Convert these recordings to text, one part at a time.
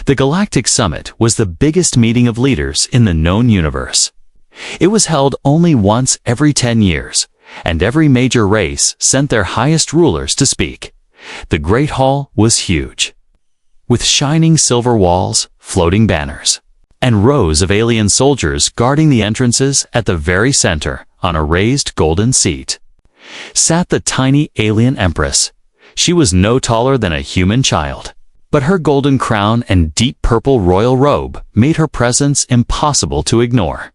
The Galactic Summit was the biggest meeting of leaders in the known universe. It was held only once every 10 years, and every major race sent their highest rulers to speak. The Great Hall was huge, with shining silver walls, floating banners, and rows of alien soldiers guarding the entrances. At the very center, on a raised golden seat, sat the tiny alien Empress. She was no taller than a human child, but her golden crown and deep purple royal robe made her presence impossible to ignore.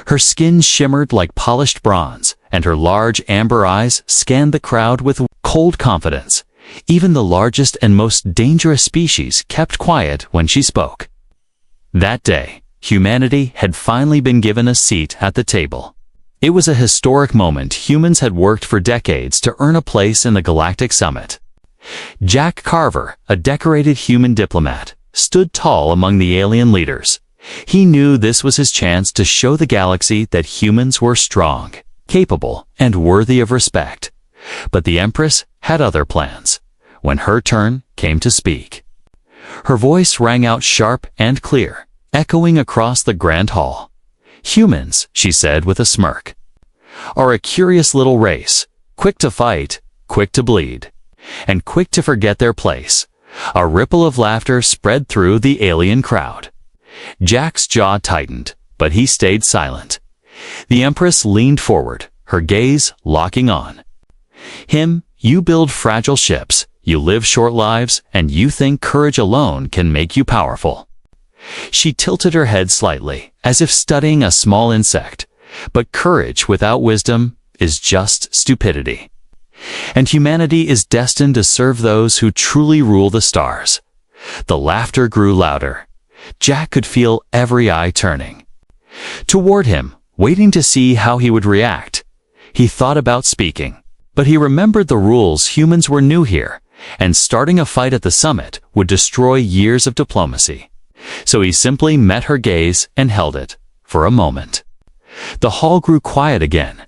Her skin shimmered like polished bronze, and her large amber eyes scanned the crowd with cold confidence. Even the largest and most dangerous species kept quiet when she spoke. That day, humanity had finally been given a seat at the table. It was a historic moment. Humans had worked for decades to earn a place in the Galactic Summit. Jack Carver, a decorated human diplomat, stood tall among the alien leaders. He knew this was his chance to show the galaxy that humans were strong, capable, and worthy of respect. But the Empress had other plans. When her turn came to speak, her voice rang out sharp and clear, echoing across the grand hall. "Humans," she said with a smirk, "are a curious little race, quick to fight, quick to bleed, and quick to forget their place." A ripple of laughter spread through the alien crowd. Jack's jaw tightened, but he stayed silent. The Empress leaned forward, her gaze locking on him. "You build fragile ships, you live short lives, and you think courage alone can make you powerful." She tilted her head slightly, as if studying a small insect. "But courage without wisdom is just stupidity. And humanity is destined to serve those who truly rule the stars." The laughter grew louder. Jack could feel every eye turning toward him, waiting to see how he would react. He thought about speaking, but he remembered the rules. Humans were new here, and starting a fight at the summit would destroy years of diplomacy. So he simply met her gaze and held it for a moment. The hall grew quiet again.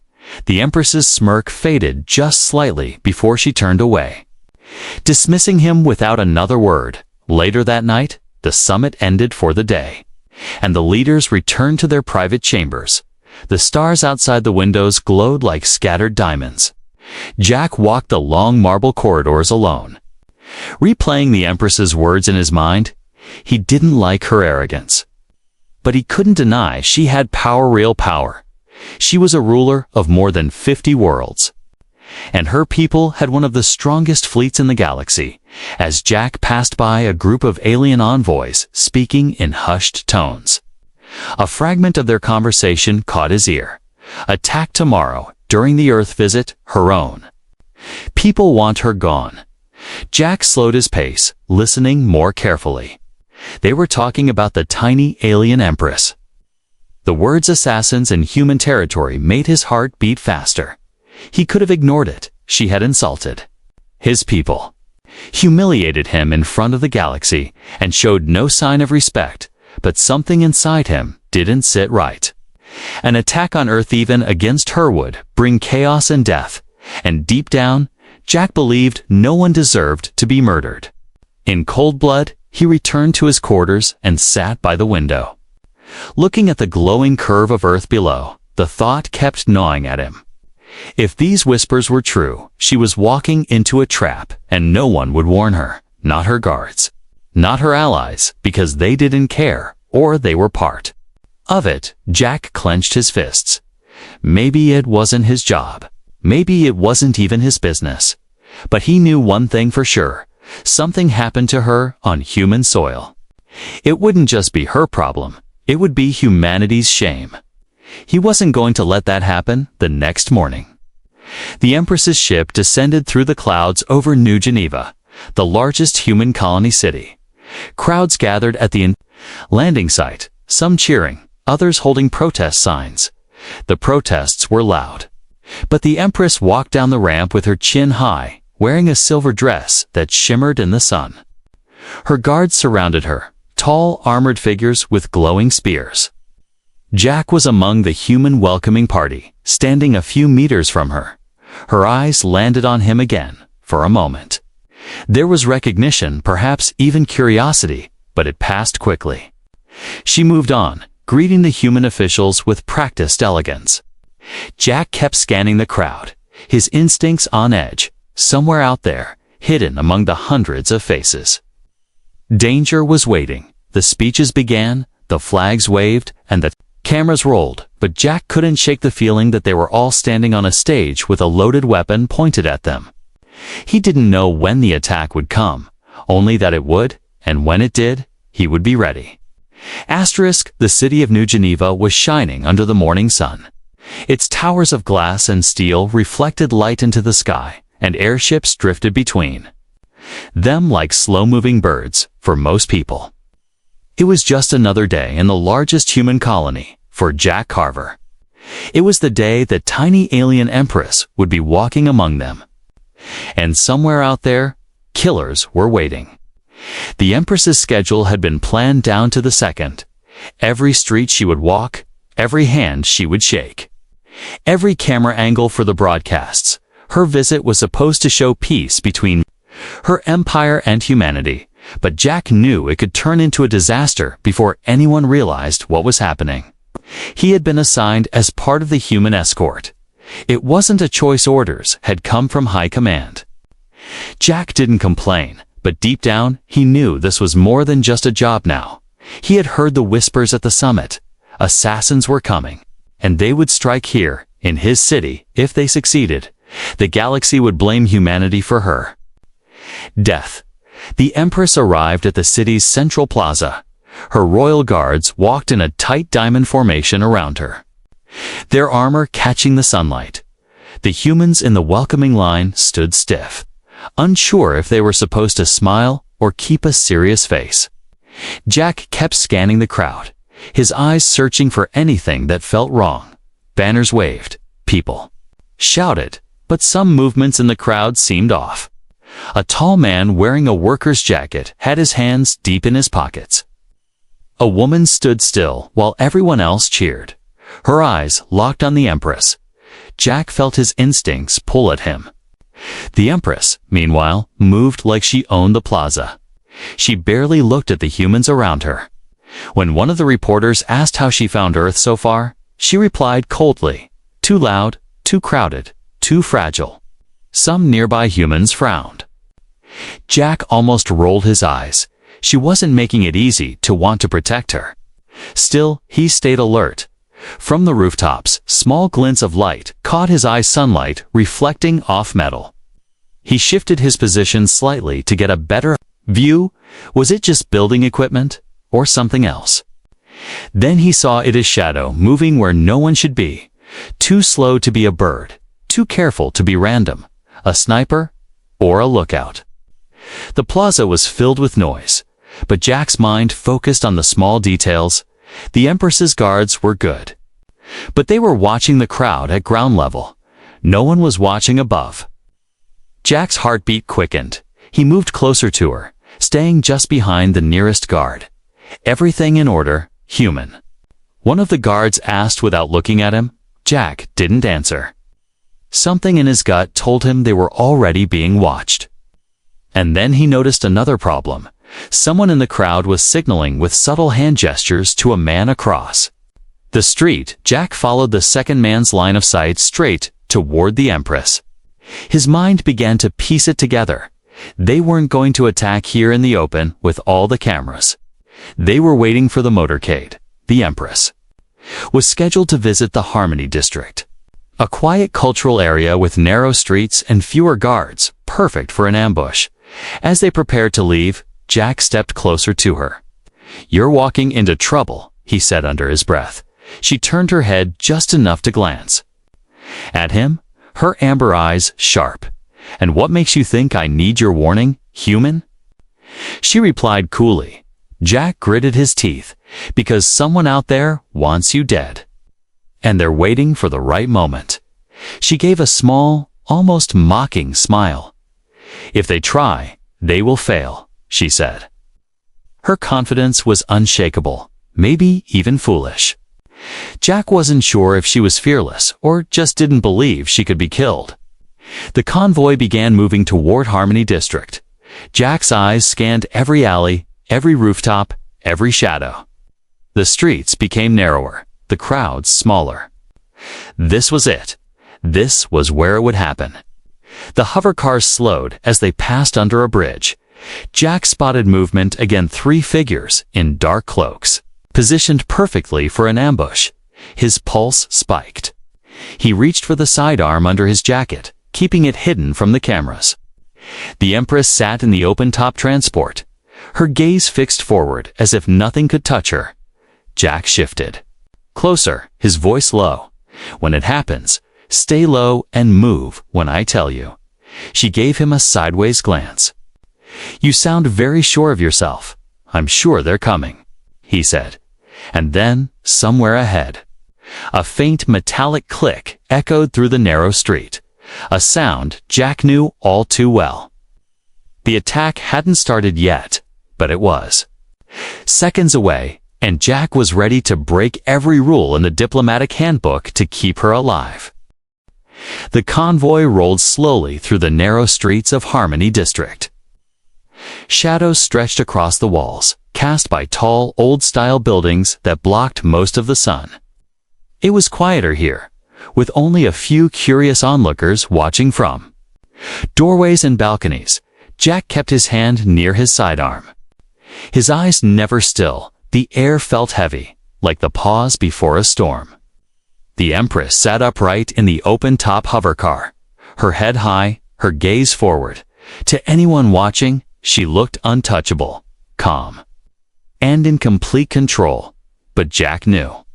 The Empress's smirk faded just slightly before she turned away, dismissing him without another word. Later that night, the summit ended for the day, and the leaders returned to their private chambers. The stars outside the windows glowed like scattered diamonds. Jack walked the long marble corridors alone, replaying the Empress's words in his mind. He didn't like her arrogance, but he couldn't deny she had power, real power. She was a ruler of more than 50 worlds, and her people had one of the strongest fleets in the galaxy. As Jack passed by a group of alien envoys speaking in hushed tones, a fragment of their conversation caught his ear. "Attack tomorrow, during the Earth visit, her own. People want her gone." Jack slowed his pace, listening more carefully. They were talking about the tiny alien Empress. The words assassins in human territory made his heart beat faster. He could have ignored it. She had insulted his people, humiliated him in front of the galaxy, and showed no sign of respect. But something inside him didn't sit right. An attack on Earth, even against her, would bring chaos and death. And deep down, Jack believed no one deserved to be murdered. In cold blood, he returned to his quarters and sat by the window, looking at the glowing curve of Earth below. The thought kept gnawing at him. If these whispers were true, she was walking into a trap, and no one would warn her. Not her guards, not her allies, because they didn't care, or they were part of it. Jack clenched his fists. Maybe it wasn't his job. Maybe it wasn't even his business. But he knew one thing for sure. Something happened to her on human soil. It wouldn't just be her problem. It would be humanity's shame. He wasn't going to let that happen. The next morning, the Empress's ship descended through the clouds over New Geneva, the largest human colony city. Crowds gathered at the landing site, some cheering, others holding protest signs. The protests were loud, but the Empress walked down the ramp with her chin high, wearing a silver dress that shimmered in the sun. Her guards surrounded her, tall, armored figures with glowing spears. Jack was among the human welcoming party, standing a few meters from her. Her eyes landed on him again, for a moment. There was recognition, perhaps even curiosity, but it passed quickly. She moved on, greeting the human officials with practiced elegance. Jack kept scanning the crowd, his instincts on edge, somewhere out there, hidden among the hundreds of faces. Danger was waiting. The speeches began, the flags waved, and the cameras rolled, but Jack couldn't shake the feeling that they were all standing on a stage with a loaded weapon pointed at them. He didn't know when the attack would come, only that it would, and when it did, he would be ready. The city of New Geneva was shining under the morning sun. Its towers of glass and steel reflected light into the sky, and airships drifted between them like slow-moving birds for most people. It was just another day in the largest human colony for Jack Carver. It was the day that tiny alien Empress would be walking among them. And somewhere out there, killers were waiting. The Empress's schedule had been planned down to the second. Every street she would walk, every hand she would shake, every camera angle for the broadcasts. Her visit was supposed to show peace between her empire and humanity, but Jack knew it could turn into a disaster before anyone realized what was happening. He had been assigned as part of the human escort. It wasn't a choice. Orders had come from high command. Jack didn't complain, but deep down, he knew this was more than just a job now. He had heard the whispers at the summit. Assassins were coming, and they would strike here, in his city, if they succeeded. The galaxy would blame humanity for her death. The Empress arrived at the city's central plaza. Her royal guards walked in a tight diamond formation around her, their armor catching the sunlight. The humans in the welcoming line stood stiff, unsure if they were supposed to smile or keep a serious face. Jack kept scanning the crowd, his eyes searching for anything that felt wrong. Banners waved, people shouted, but some movements in the crowd seemed off. A tall man wearing a worker's jacket had his hands deep in his pockets. A woman stood still while everyone else cheered, her eyes locked on the Empress. Jack felt his instincts pull at him. The Empress, meanwhile, moved like she owned the plaza. She barely looked at the humans around her. When one of the reporters asked how she found Earth so far, she replied coldly, "Too loud, too crowded, too fragile." Some nearby humans frowned. Jack almost rolled his eyes. She wasn't making it easy to want to protect her. Still, he stayed alert. From the rooftops, small glints of light caught his eye, sunlight reflecting off metal. He shifted his position slightly to get a better view. Was it just building equipment, or something else? Then he saw it as shadow moving where no one should be. Too slow to be a bird, too careful to be random. A sniper, or a lookout. The plaza was filled with noise, but Jack's mind focused on the small details. The Empress's guards were good, but they were watching the crowd at ground level. No one was watching above. Jack's heartbeat quickened. He moved closer to her, staying just behind the nearest guard. Everything in order, human? One of the guards asked without looking at him. Jack didn't answer. Something in his gut told him they were already being watched. And then he noticed another problem. Someone in the crowd was signaling with subtle hand gestures to a man across the street. Jack followed the second man's line of sight straight toward the Empress. His mind began to piece it together. They weren't going to attack here in the open with all the cameras. They were waiting for the motorcade. The Empress was scheduled to visit the Harmony District, a quiet cultural area with narrow streets and fewer guards, perfect for an ambush. As they prepared to leave, Jack stepped closer to her. "You're walking into trouble," he said under his breath. She turned her head just enough to glance at him, her amber eyes sharp. "And what makes you think I need your warning, human?" She replied coolly. Jack gritted his teeth. "Because someone out there wants you dead. And they're waiting for the right moment." She gave a small, almost mocking smile. "If they try, they will fail," she said. Her confidence was unshakable, maybe even foolish. Jack wasn't sure if she was fearless or just didn't believe she could be killed. The convoy began moving toward Harmony District. Jack's eyes scanned every alley, every rooftop, every shadow. The streets became narrower, the crowds smaller. This was it. This was where it would happen. The hover cars slowed as they passed under a bridge. Jack spotted movement again, 3 figures in dark cloaks, positioned perfectly for an ambush. His pulse spiked. He reached for the sidearm under his jacket, keeping it hidden from the cameras. The Empress sat in the open-top transport, her gaze fixed forward as if nothing could touch her. Jack shifted. Closer, his voice low. When it happens, stay low and move when I tell you. She gave him a sideways glance. You sound very sure of yourself. I'm sure they're coming, he said. And then, somewhere ahead, a faint metallic click echoed through the narrow street, a sound Jack knew all too well. The attack hadn't started yet, but it was. Seconds away, and Jack was ready to break every rule in the diplomatic handbook to keep her alive. The convoy rolled slowly through the narrow streets of Harmony District. Shadows stretched across the walls, cast by tall, old-style buildings that blocked most of the sun. It was quieter here, with only a few curious onlookers watching from doorways and balconies. Jack kept his hand near his sidearm. His eyes never still, the air felt heavy, like the pause before a storm. The Empress sat upright in the open-top hover car, her head high, her gaze forward. To anyone watching, she looked untouchable, calm, and in complete control. But Jack knew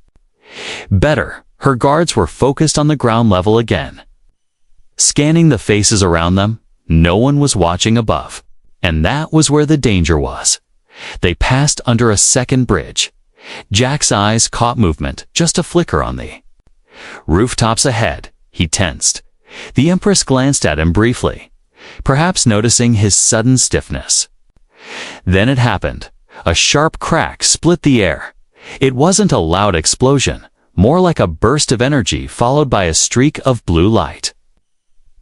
better. Her guards were focused on the ground level again. Scanning the faces around them, no one was watching above. And that was where the danger was. They passed under a second bridge. Jack's eyes caught movement, just a flicker on the rooftops ahead. He tensed. The Empress glanced at him briefly, perhaps noticing his sudden stiffness. Then it happened. A sharp crack split the air. It wasn't a loud explosion, more like a burst of energy followed by a streak of blue light.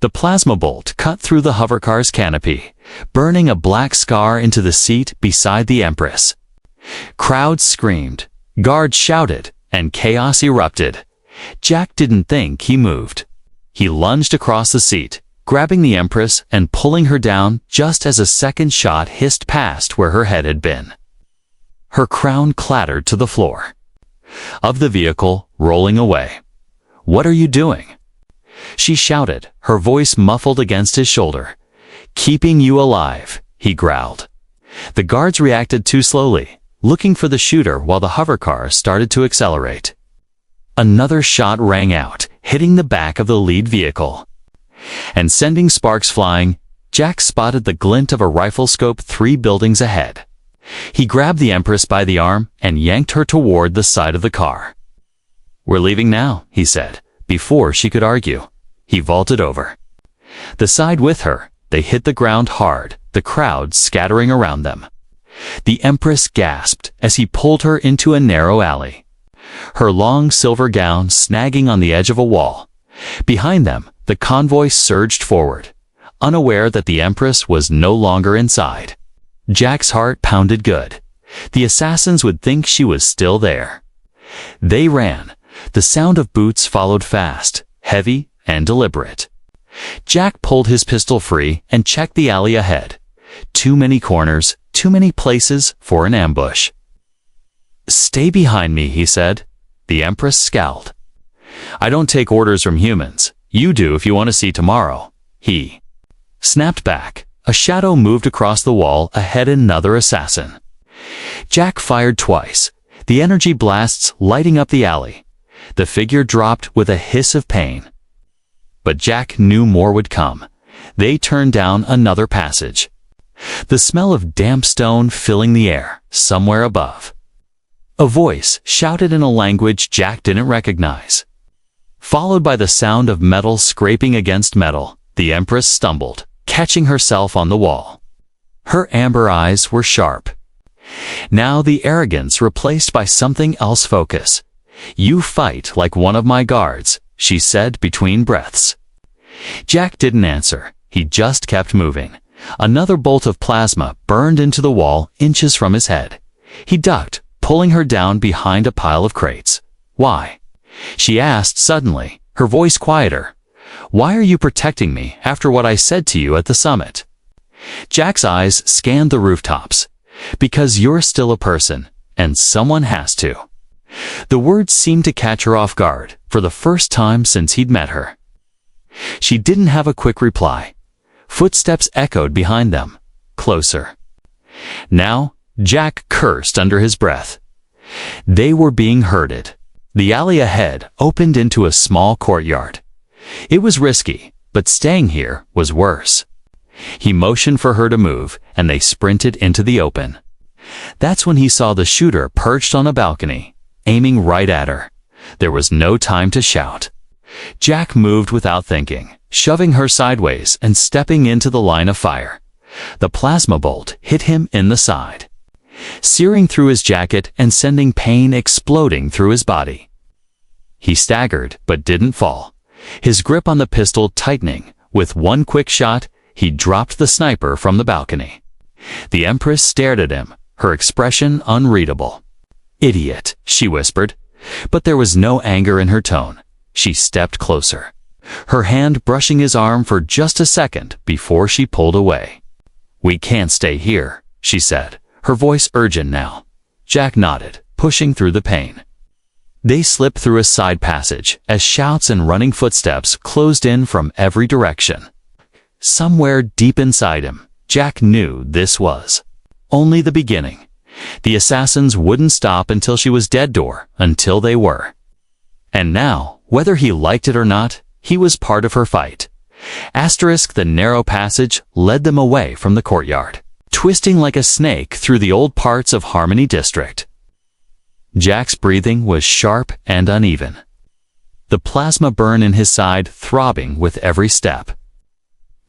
The plasma bolt cut through the hovercar's canopy, burning a black scar into the seat beside the Empress. Crowds screamed, guards shouted, and chaos erupted. Jack didn't think he moved. He lunged across the seat, grabbing the Empress and pulling her down just as a second shot hissed past where her head had been. Her crown clattered to the floor of the vehicle, rolling away. "What are you doing?" she shouted, her voice muffled against his shoulder. "Keeping you alive," he growled. The guards reacted too slowly, looking for the shooter while the hovercar started to accelerate. Another shot rang out, hitting the back of the lead vehicle and sending sparks flying. Jack spotted the glint of a rifle scope 3 buildings ahead. He grabbed the Empress by the arm and yanked her toward the side of the car. "We're leaving now," he said. Before she could argue, he vaulted over the side with her. They hit the ground hard, the crowd scattering around them. The Empress gasped as he pulled her into a narrow alley, her long silver gown snagging on the edge of a wall. Behind them, the convoy surged forward, unaware that the Empress was no longer inside. Jack's heart pounded good. The assassins would think she was still there. They ran. The sound of boots followed fast, heavy and deliberate. Jack pulled his pistol free and checked the alley ahead. Too many corners, too many places for an ambush. "Stay behind me," he said. The Empress scowled. "I don't take orders from humans. You do if you want to see tomorrow," he snapped back. A shadow moved across the wall ahead, another assassin. Jack fired twice, the energy blasts lighting up the alley. The figure dropped with a hiss of pain. But Jack knew more would come. They turned down another passage, the smell of damp stone filling the air somewhere above. A voice shouted in a language Jack didn't recognize. Followed by the sound of metal scraping against metal, the Empress stumbled, catching herself on the wall. Her amber eyes were sharp. Now the arrogance replaced by something else, focus. "You fight like one of my guards," she said between breaths. Jack didn't answer. He just kept moving, Another bolt of plasma burned into the wall inches from his head. He ducked, pulling her down behind a pile of crates. "Why?" she asked suddenly, her voice quieter. "Why are you protecting me after what I said to you at the summit?" Jack's eyes scanned the rooftops. "Because you're still a person, and someone has to." The words seemed to catch her off guard for the first time since he'd met her. She didn't have a quick reply. Footsteps echoed behind them, closer. Now, Jack cursed under his breath. They were being herded. The alley ahead opened into a small courtyard. It was risky, but staying here was worse. He motioned for her to move, and they sprinted into the open. That's when he saw the shooter perched on a balcony, aiming right at her. There was no time to shout. Jack moved without thinking, shoving her sideways and stepping into the line of fire. The plasma bolt hit him in the side, searing through his jacket and sending pain exploding through his body. He staggered but didn't fall, his grip on the pistol tightening. With one quick shot, he dropped the sniper from the balcony. The Empress stared at him, her expression unreadable. "Idiot," she whispered, but there was no anger in her tone. She stepped closer, her hand brushing his arm for just a second before she pulled away. "We can't stay here," she said, her voice urgent now. Jack nodded, pushing through the pain. They slipped through a side passage as shouts and running footsteps closed in from every direction. Somewhere deep inside him, Jack knew this was only the beginning. The assassins wouldn't stop until she was dead, until they were. And now, whether he liked it or not, he was part of her fight. The narrow passage led them away from the courtyard, twisting like a snake through the old parts of Harmony District. Jack's breathing was sharp and uneven, the plasma burn in his side throbbing with every step.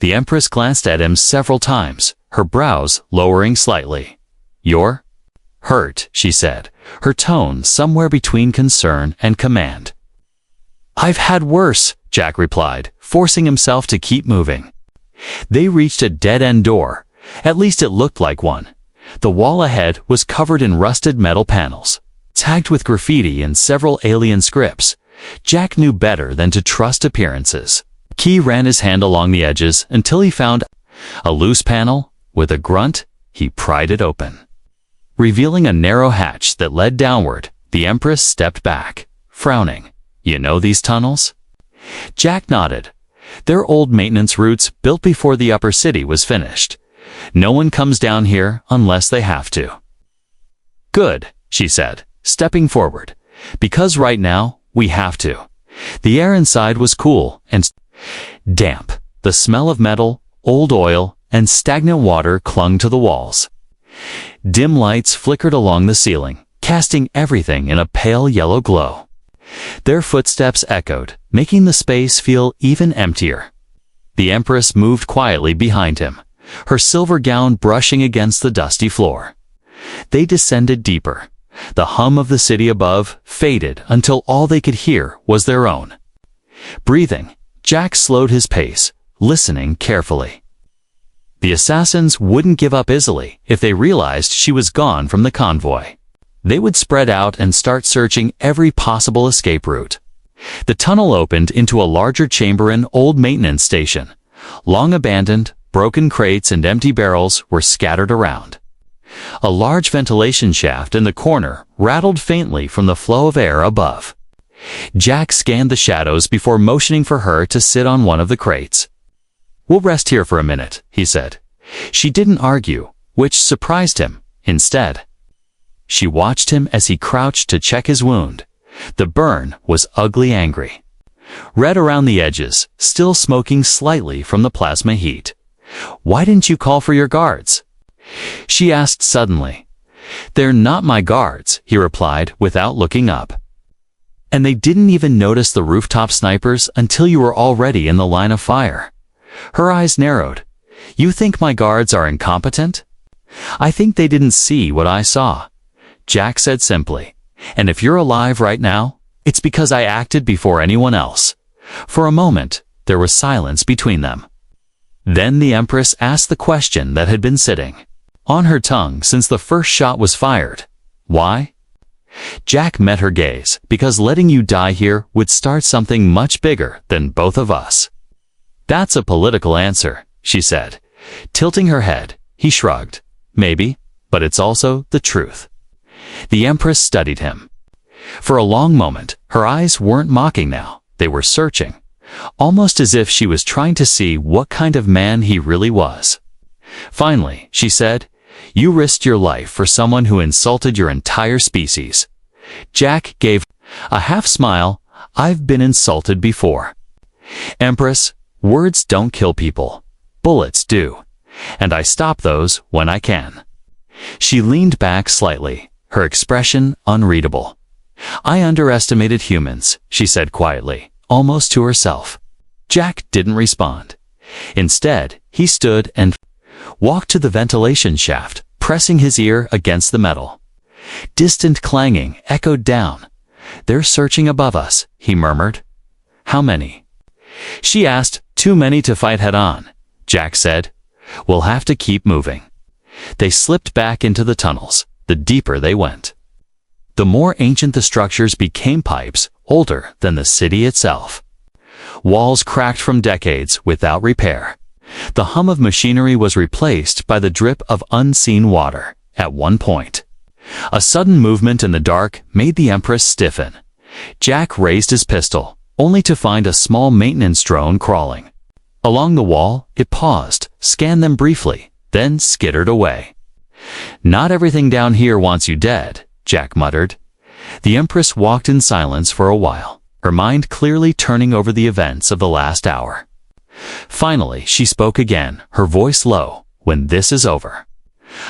The Empress glanced at him several times, her brows lowering slightly. "You're hurt," she said, her tone somewhere between concern and command. "I've had worse," Jack replied, forcing himself to keep moving. They reached a dead-end door. At least it looked like one. The wall ahead was covered in rusted metal panels, tagged with graffiti and several alien scripts. Jack knew better than to trust appearances. He ran his hand along the edges until he found a loose panel. With a grunt, he pried it open, revealing a narrow hatch that led downward. The Empress stepped back, frowning. "You know these tunnels?" Jack nodded. "They're old maintenance routes built before the upper city was finished. No one comes down here unless they have to." "Good," she said, stepping forward. "Because right now, we have to." The air inside was cool and damp. The smell of metal, old oil, and stagnant water clung to the walls. Dim lights flickered along the ceiling, casting everything in a pale yellow glow. Their footsteps echoed, making the space feel even emptier. The Empress moved quietly behind him, her silver gown brushing against the dusty floor. They descended deeper. The hum of the city above faded until all they could hear was their own. Breathing, Jack slowed his pace, listening carefully. The assassins wouldn't give up easily if they realized she was gone from the convoy. They would spread out and start searching every possible escape route. The tunnel opened into a larger chamber, an old maintenance station. Long abandoned, broken crates and empty barrels were scattered around. A large ventilation shaft in the corner rattled faintly from the flow of air above. Jack scanned the shadows before motioning for her to sit on one of the crates. "We'll rest here for a minute," he said. She didn't argue, which surprised him. Instead, she watched him as he crouched to check his wound. The burn was ugly angry, red around the edges, still smoking slightly from the plasma heat. "Why didn't you call for your guards?" she asked suddenly. "They're not my guards," he replied without looking up. "And they didn't even notice the rooftop snipers until you were already in the line of fire." Her eyes narrowed. "You think my guards are incompetent?" "I think they didn't see what I saw," Jack said simply. "And if you're alive right now, it's because I acted before anyone else." For a moment, there was silence between them. Then the Empress asked the question that had been sitting on her tongue since the first shot was fired. Why? Jack met her gaze. Because letting you die here would start something much bigger than both of us. That's a political answer, she said. Tilting her head, he shrugged. Maybe, but it's also the truth. The Empress studied him. For a long moment, her eyes weren't mocking now. They were searching, almost as if she was trying to see what kind of man he really was. Finally, she said, "You risked your life for someone who insulted your entire species." Jack gave a half smile. "I've been insulted before." "Empress, words don't kill people. Bullets do. And I stop those when I can." She leaned back slightly, her expression unreadable. "I underestimated humans," she said quietly, almost to herself. Jack didn't respond. Instead, he stood and walked to the ventilation shaft, pressing his ear against the metal. Distant clanging echoed down. "They're searching above us," he murmured. "How many?" She asked. "Too many to fight head-on," Jack said. "We'll have to keep moving." They slipped back into the tunnels. The deeper they went, the more ancient the structures became, pipes older than the city itself. Walls cracked from decades without repair. The hum of machinery was replaced by the drip of unseen water. At one point, a sudden movement in the dark made the Empress stiffen. Jack raised his pistol, only to find a small maintenance drone crawling along the wall. It paused, scanned them briefly, then skittered away. "Not everything down here wants you dead," Jack muttered. The Empress walked in silence for a while, her mind clearly turning over the events of the last hour. Finally, she spoke again, her voice low. "When this is over,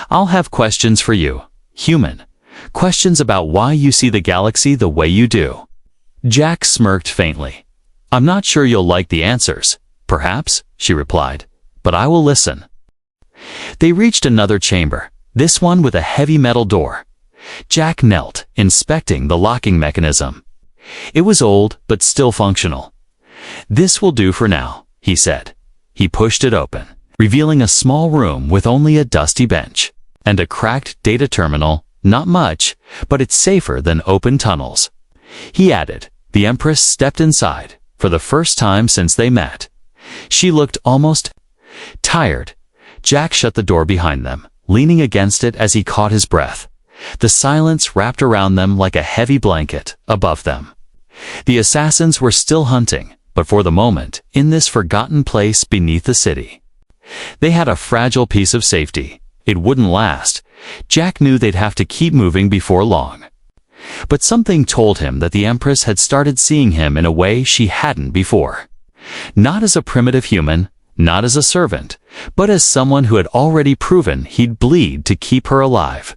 I'll have questions for you, human. Questions about why you see the galaxy the way you do." Jack smirked faintly. "I'm not sure you'll like the answers." "Perhaps," she replied, "but I will listen." They reached another chamber, this one with a heavy metal door. Jack knelt, inspecting the locking mechanism. It was old, but still functional. "This will do for now," he said. He pushed it open, revealing a small room with only a dusty bench and a cracked data terminal. Not much, but it's safer than open tunnels. He added. The Empress stepped inside, for the first time since they met. She looked almost tired. Jack shut the door behind them, leaning against it as he caught his breath. The silence wrapped around them like a heavy blanket above them. The assassins were still hunting, but for the moment, in this forgotten place beneath the city. They had a fragile piece of safety. It wouldn't last. Jack knew they'd have to keep moving before long. But something told him that the Empress had started seeing him in a way she hadn't before. Not as a primitive human, not as a servant, but as someone who had already proven he'd bleed to keep her alive.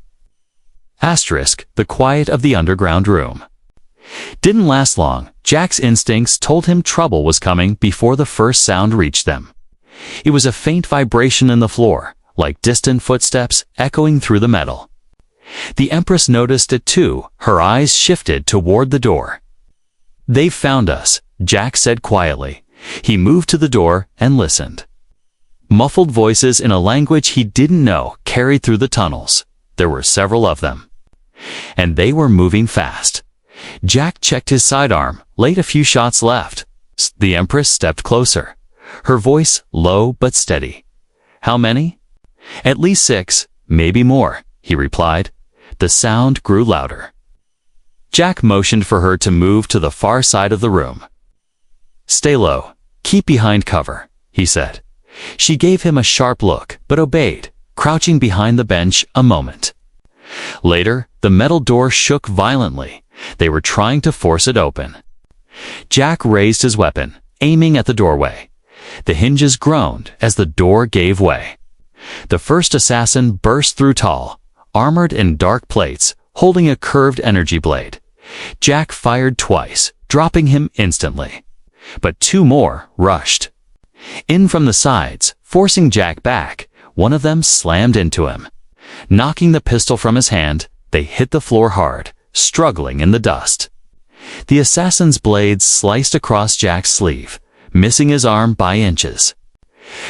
The quiet of the underground room didn't last long. Jack's instincts told him trouble was coming before the first sound reached them. It was a faint vibration in the floor, like distant footsteps echoing through the metal. The Empress noticed it too. Her eyes shifted toward the door. "They've found us," Jack said quietly. He moved to the door and listened. Muffled voices in a language he didn't know carried through the tunnels. There were several of them, and they were moving fast. Jack checked his sidearm, laid a few shots left. The Empress stepped closer, her voice low but steady. "How many?" "At least 6, maybe more," he replied. The sound grew louder. Jack motioned for her to move to the far side of the room. "Stay low. Keep behind cover," he said. She gave him a sharp look, but obeyed, crouching behind the bench a moment. Later, the metal door shook violently. They were trying to force it open. Jack raised his weapon, aiming at the doorway. The hinges groaned as the door gave way. The first assassin burst through tall, armored in dark plates, holding a curved energy blade. Jack fired twice, dropping him instantly. But 2 more rushed in from the sides, forcing Jack back. One of them slammed into him. Knocking the pistol from his hand, they hit the floor hard, struggling in the dust. The assassin's blade sliced across Jack's sleeve, missing his arm by inches.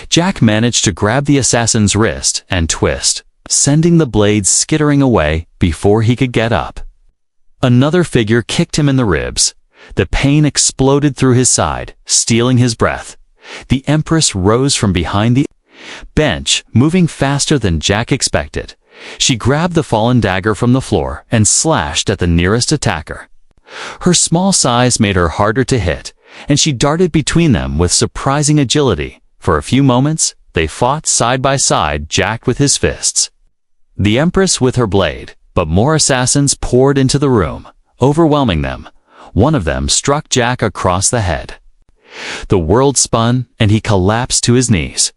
Jack managed to grab the assassin's wrist and twist, sending the blades skittering away before he could get up. Another figure kicked him in the ribs. The pain exploded through his side, stealing his breath. The Empress rose from behind the bench, moving faster than Jack expected. She grabbed the fallen dagger from the floor and slashed at the nearest attacker. Her small size made her harder to hit, and she darted between them with surprising agility. For a few moments, they fought side by side, Jack with his fists, the Empress with her blade, but more assassins poured into the room, overwhelming them. One of them struck Jack across the head. The world spun, and he collapsed to his knees.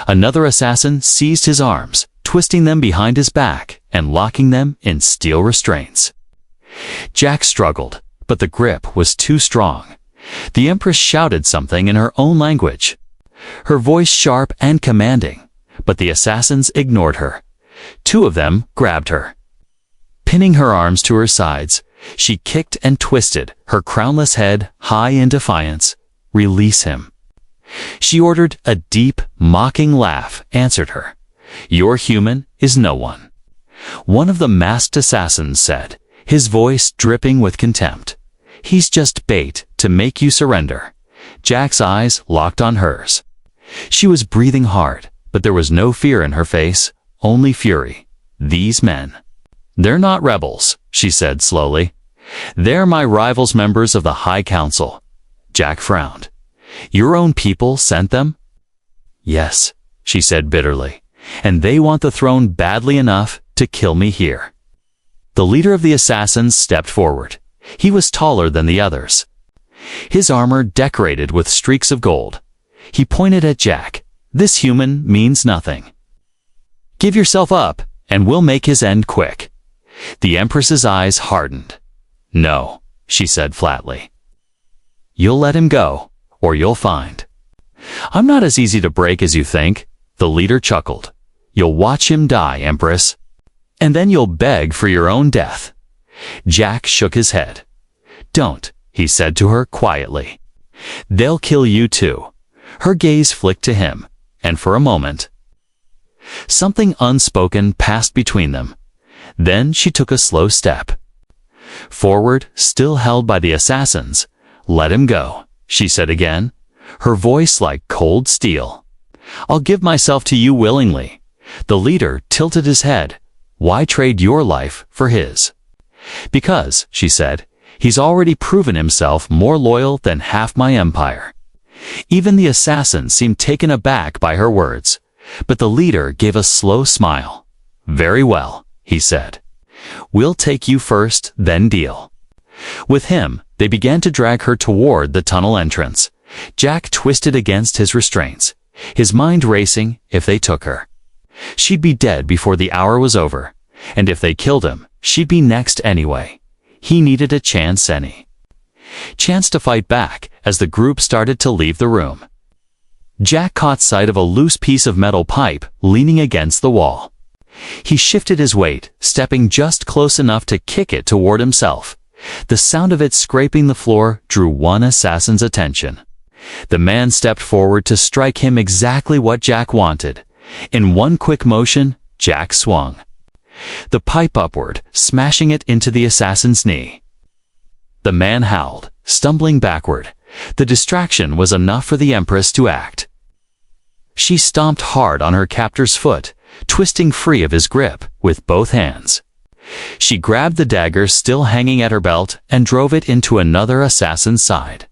Another assassin seized his arms, twisting them behind his back and locking them in steel restraints. Jack struggled, but the grip was too strong. The Empress shouted something in her own language, her voice sharp and commanding, but the assassins ignored her. Two of them grabbed her. Pinning her arms to her sides, she kicked and twisted her crownless head high in defiance. "Release him." She ordered. A deep, mocking laugh answered her. "Your human is no one." One of the masked assassins said, his voice dripping with contempt. "He's just bait to make you surrender." Jack's eyes locked on hers. She was breathing hard, but there was no fear in her face, only fury. "These men, they're not rebels," she said slowly. "They're my rivals, members of the High Council." Jack frowned. "Your own people sent them?" "Yes," she said bitterly, "and they want the throne badly enough to kill me here." The leader of the assassins stepped forward. He was taller than the others, his armor decorated with streaks of gold. He pointed at Jack. "This human means nothing. Give yourself up, and we'll make his end quick." The Empress's eyes hardened. "No," she said flatly. "You'll let him go, or you'll find." "I'm not as easy to break as you think," the leader chuckled. "You'll watch him die, Empress, and then you'll beg for your own death." Jack shook his head. "Don't," he said to her quietly. "They'll kill you too." Her gaze flicked to him, and for a moment, something unspoken passed between them. Then she took a slow step forward, still held by the assassins. "Let him go," she said again, her voice like cold steel. "I'll give myself to you willingly." The leader tilted his head. "Why trade your life for his?" "Because," she said, "he's already proven himself more loyal than half my empire." Even the assassin seemed taken aback by her words, but the leader gave a slow smile. "Very well," he said. "We'll take you first, then deal." With him, they began to drag her toward the tunnel entrance. Jack twisted against his restraints, his mind racing. If they took her, she'd be dead before the hour was over, and if they killed him, she'd be next anyway. He needed a chance to fight back as the group started to leave the room. Jack caught sight of a loose piece of metal pipe leaning against the wall. He shifted his weight, stepping just close enough to kick it toward himself. The sound of it scraping the floor drew one assassin's attention. The man stepped forward to strike him exactly what Jack wanted. In one quick motion, Jack swung the pipe upward, smashing it into the assassin's knee. The man howled, stumbling backward. The distraction was enough for the Empress to act. She stomped hard on her captor's foot, twisting free of his grip with both hands. She grabbed the dagger still hanging at her belt and drove it into another assassin's side.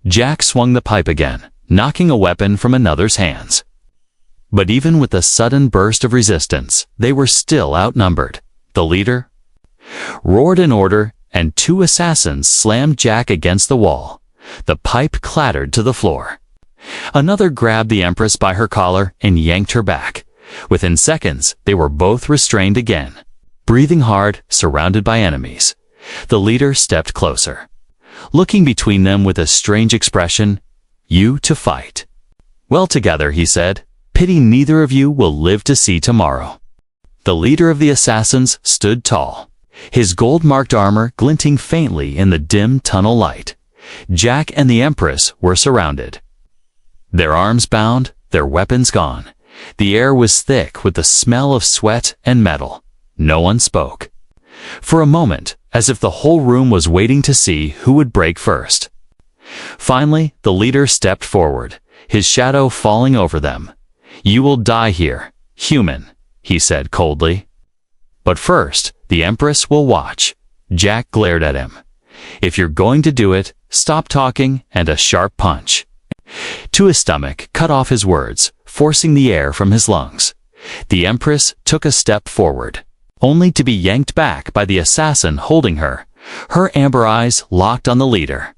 Jack swung the pipe again, knocking a weapon from another's hands. But even with the sudden burst of resistance, they were still outnumbered. The leader roared an order, and two assassins slammed Jack against the wall. The pipe clattered to the floor. Another grabbed the Empress by her collar and yanked her back. Within seconds, they were both restrained again. Breathing hard, surrounded by enemies, the leader stepped closer, looking between them with a strange expression. "You to fight well together," he said. "Pity neither of you will live to see tomorrow." The leader of the assassins stood tall, his gold-marked armor glinting faintly in the dim tunnel light. Jack and the Empress were surrounded, their arms bound, their weapons gone. The air was thick with the smell of sweat and metal. No one spoke. For a moment, as if the whole room was waiting to see who would break first. Finally, the leader stepped forward, his shadow falling over them. "You will die here, human," he said coldly. "But first, the Empress will watch." Jack glared at him. "If you're going to do it, stop talking," and a sharp punch to his stomach cut off his words, forcing the air from his lungs. The Empress took a step forward, only to be yanked back by the assassin holding her, her amber eyes locked on the leader.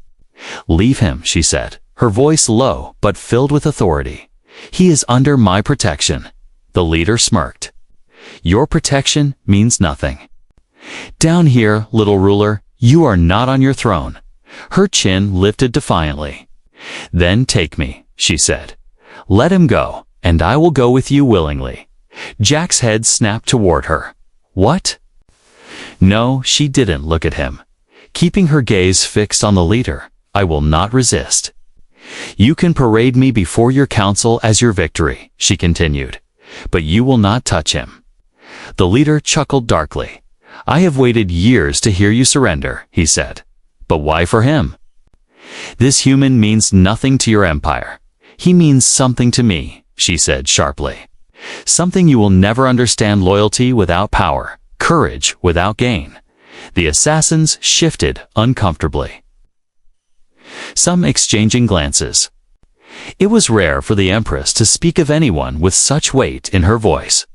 "Leave him," she said, her voice low but filled with authority. "He is under my protection." The leader smirked. "Your protection means nothing. Down here, little ruler, you are not on your throne." Her chin lifted defiantly. "Then take me," she said. "Let him go, and I will go with you willingly." Jack's head snapped toward her. "What?" No, she didn't look at him. Keeping her gaze fixed on the leader, "I will not resist." "You can parade me before your council as your victory," she continued, "but you will not touch him." The leader chuckled darkly. "I have waited years to hear you surrender," he said. "But why for him?" "This human means nothing to your empire. He means something to me," she said sharply. "Something you will never understand: loyalty without power, courage without gain." The assassins shifted uncomfortably, some exchanging glances. It was rare for the Empress to speak of anyone with such weight in her voice.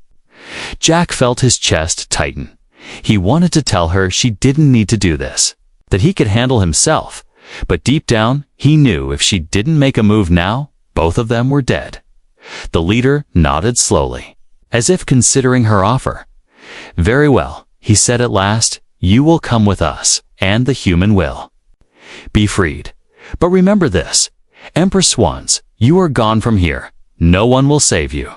Jack felt his chest tighten. He wanted to tell her she didn't need to do this, that he could handle himself, but deep down, he knew if she didn't make a move now, both of them were dead. The leader nodded slowly, as if considering her offer. "Very well," he said at last, "you will come with us, and the human will be freed. But remember this, Empress Swans, you are gone from here. No one will save you."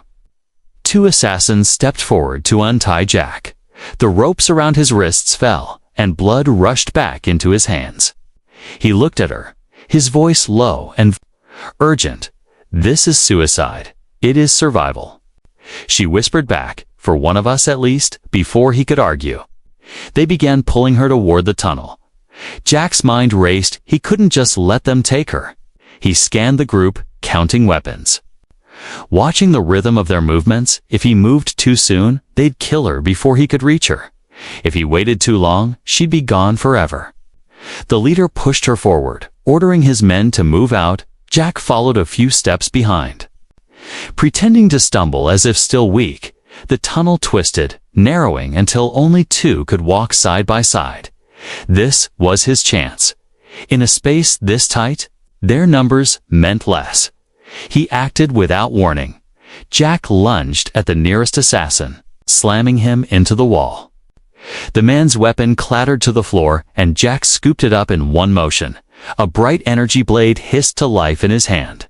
Two assassins stepped forward to untie Jack. The ropes around his wrists fell, and blood rushed back into his hands. He looked at her, his voice low and urgent. "This is suicide. It is survival." She whispered back, "For one of us at least," before he could argue. They began pulling her toward the tunnel. Jack's mind raced. He couldn't just let them take her. He scanned the group, counting weapons, watching the rhythm of their movements. If he moved too soon, they'd kill her before he could reach her. If he waited too long, she'd be gone forever. The leader pushed her forward, ordering his men to move out. Jack followed a few steps behind. Pretending to stumble as if still weak, the tunnel twisted, narrowing until only two could walk side by side. This was his chance. In a space this tight, their numbers meant less. He acted without warning. Jack lunged at the nearest assassin, slamming him into the wall. The man's weapon clattered to the floor, and Jack scooped it up in one motion. A bright energy blade hissed to life in his hand.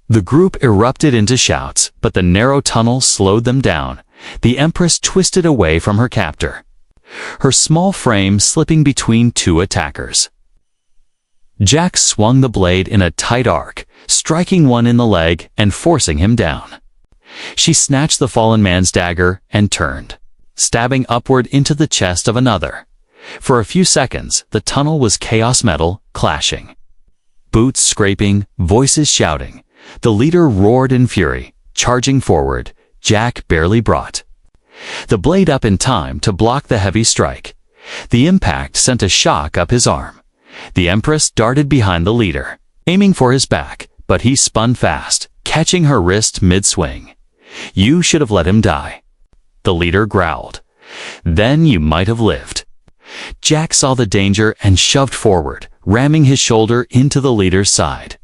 The group erupted into shouts, but the narrow tunnel slowed them down. The Empress twisted away from her captor, her small frame slipping between two attackers. Jack swung the blade in a tight arc, striking one in the leg and forcing him down. She snatched the fallen man's dagger and turned, stabbing upward into the chest of another. For a few seconds, the tunnel was chaos metal, clashing. Boots scraping, voices shouting. The leader roared in fury, charging forward. Jack barely brought the blade up in time to block the heavy strike. The impact sent a shock up his arm. The Empress darted behind the leader, aiming for his back, but he spun fast, catching her wrist mid-swing. "You should have let him die," the leader growled. "Then you might have lived." Jack saw the danger and shoved forward, ramming his shoulder into the leader's side.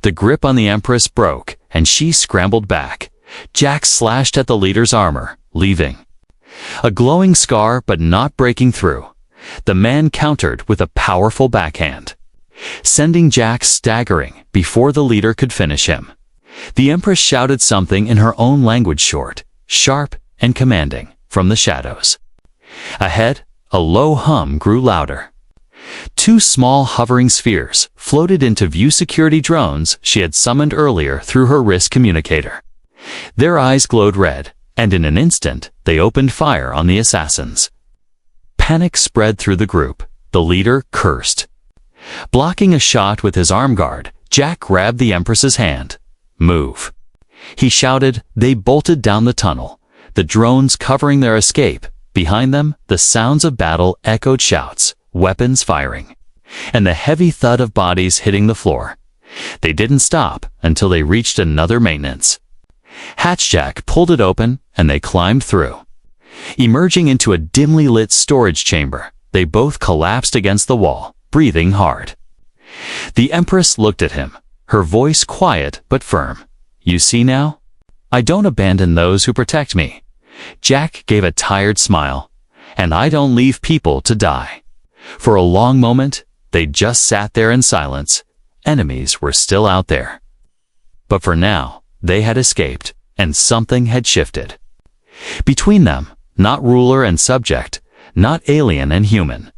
The grip on the Empress broke, and she scrambled back. Jack slashed at the leader's armor, leaving a glowing scar but not breaking through. The man countered with a powerful backhand, sending Jack staggering before the leader could finish him. The Empress shouted something in her own language, short, sharp, and commanding, from the shadows. Ahead, a low hum grew louder. Two small hovering spheres floated into view security drones she had summoned earlier through her wrist communicator. Their eyes glowed red, and in an instant they opened fire on the assassins. Panic spread through the group. The leader cursed. Blocking a shot with his arm guard, Jack grabbed the Empress's hand. "Move," he shouted. They bolted down the tunnel, the drones covering their escape. Behind them, the sounds of battle echoed, shouts, weapons firing, and the heavy thud of bodies hitting the floor. They didn't stop until they reached another maintenance. Hatchjack pulled it open, and they climbed through. Emerging into a dimly lit storage chamber, they both collapsed against the wall, breathing hard. The Empress looked at him, her voice quiet but firm. "You see now? I don't abandon those who protect me." Jack gave a tired smile. "And I don't leave people to die." For a long moment, they just sat there in silence. Enemies were still out there. But for now, they had escaped, and something had shifted. Between them, not ruler and subject, not alien and human,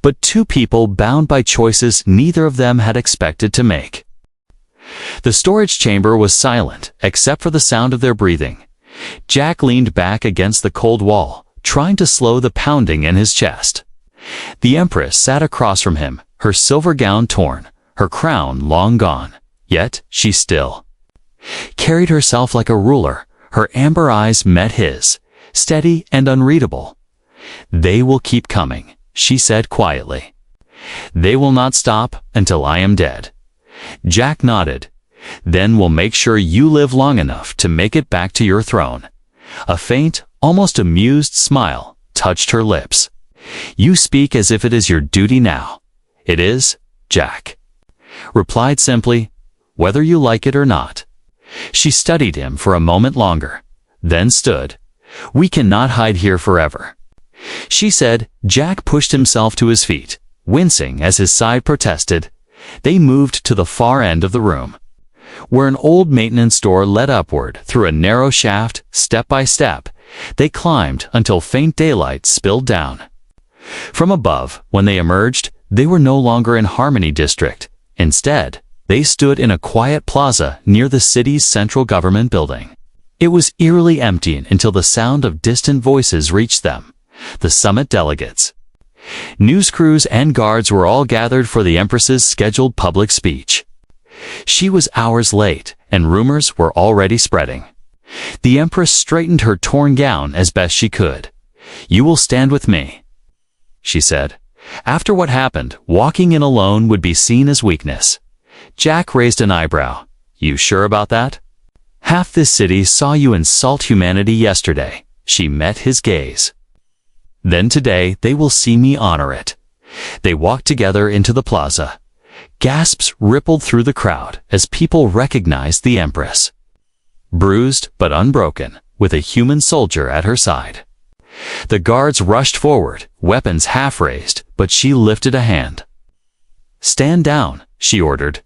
but two people bound by choices neither of them had expected to make. The storage chamber was silent, except for the sound of their breathing. Jack leaned back against the cold wall, trying to slow the pounding in his chest. The Empress sat across from him, her silver gown torn, her crown long gone, yet she still carried herself like a ruler. Her amber eyes met his, steady and unreadable. "They will keep coming," she said quietly. "They will not stop until I am dead." Jack nodded. "Then we'll make sure you live long enough to make it back to your throne." A faint, almost amused smile touched her lips. "You speak as if it is your duty now." "It is," Jack replied simply, "whether you like it or not." She studied him for a moment longer, then stood. "We cannot hide here forever," she said. Jack pushed himself to his feet, wincing as his side protested. They moved to the far end of the room, where an old maintenance door led upward through a narrow shaft. Step by step, they climbed until faint daylight spilled down. From above, when they emerged, they were no longer in Harmony District. Instead, they stood in a quiet plaza near the city's central government building. It was eerily empty until the sound of distant voices reached them. The summit delegates, news crews and guards were all gathered for the Empress's scheduled public speech. She was hours late, and rumors were already spreading. The Empress straightened her torn gown as best she could. "You will stand with me," she said. After what happened, walking in alone would be seen as weakness. Jack raised an eyebrow. "You sure about that? Half this city saw you insult humanity yesterday." She met his gaze. "Then today they will see me honor it." They walked together into the plaza. Gasps rippled through the crowd as people recognized the Empress. Bruised but unbroken, with a human soldier at her side. The guards rushed forward, weapons half raised, but she lifted a hand. "Stand down," she ordered.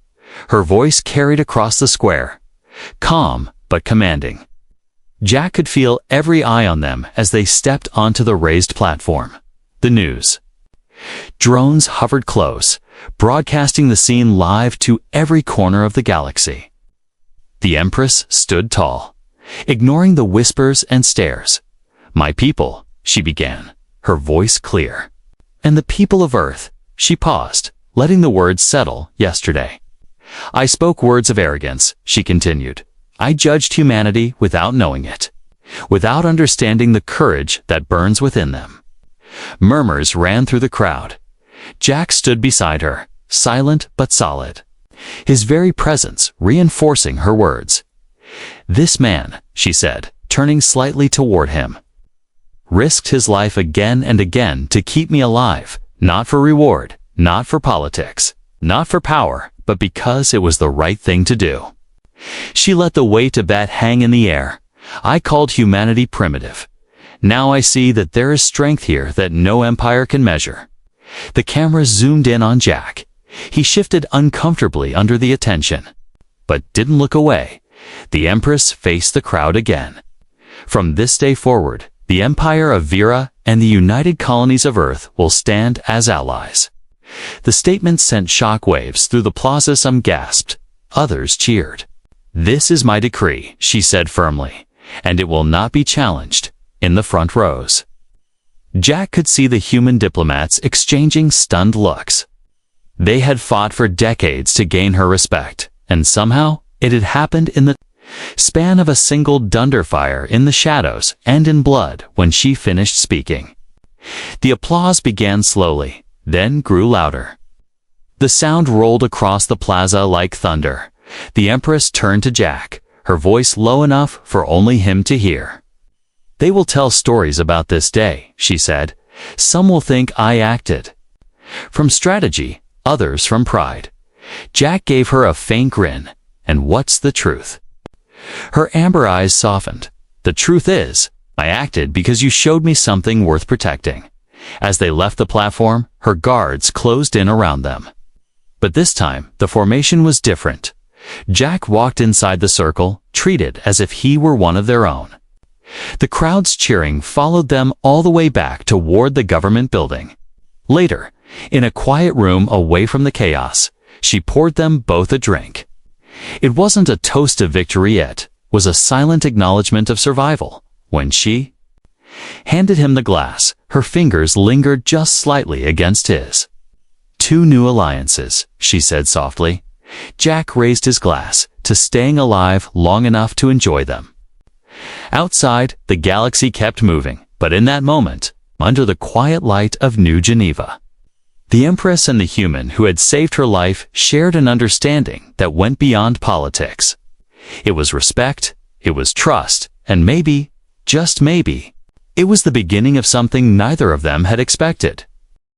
Her voice carried across the square, calm but commanding. Jack could feel every eye on them as they stepped onto the raised platform. The news drones hovered close, broadcasting the scene live to every corner of the galaxy. The Empress stood tall, ignoring the whispers and stares. "My people," she began, her voice clear. "And the people of Earth," she paused, letting the words settle. "Yesterday, I spoke words of arrogance," she continued. "I judged humanity without knowing it, without understanding the courage that burns within them." Murmurs ran through the crowd. Jack stood beside her, silent but solid, his very presence reinforcing her words. "This man," she said, turning slightly toward him, "risked his life again and again to keep me alive, not for reward, not for politics, not for power, but because it was the right thing to do." She let the weight of that hang in the air. "I called humanity primitive. Now I see that there is strength here that no empire can measure." The camera zoomed in on Jack. He shifted uncomfortably under the attention, but didn't look away. The Empress faced the crowd again. "From this day forward, the Empire of Vera and the United Colonies of Earth will stand as allies." The statement sent shockwaves through the plaza. Some gasped. Others cheered. "This is my decree," she said firmly, "and it will not be challenged." In the front rows, Jack could see the human diplomats exchanging stunned looks. They had fought for decades to gain her respect, and somehow it had happened in the span of a single dunderfire in the shadows and in blood. When she finished speaking, the applause began slowly, then grew louder. The sound rolled across the plaza like thunder. The Empress turned to Jack, her voice low enough for only him to hear. "They will tell stories about this day," she said. "Some will think I acted from strategy, others from pride." Jack gave her a faint grin. "And what's the truth?" Her amber eyes softened. "The truth is, I acted because you showed me something worth protecting." As they left the platform, her guards closed in around them. But this time, the formation was different. Jack walked inside the circle, treated as if he were one of their own. The crowds cheering followed them all the way back toward the government building. Later, in a quiet room away from the chaos, she poured them both a drink. It wasn't a toast of victory, it was a silent acknowledgement of survival. When she handed him the glass, her fingers lingered just slightly against his. "Two new alliances," she said softly. Jack raised his glass to staying alive long enough to enjoy them. Outside, the galaxy kept moving, but in that moment, under the quiet light of New Geneva, the Empress and the human who had saved her life shared an understanding that went beyond politics. It was respect, it was trust, and maybe, just maybe, it was the beginning of something neither of them had expected.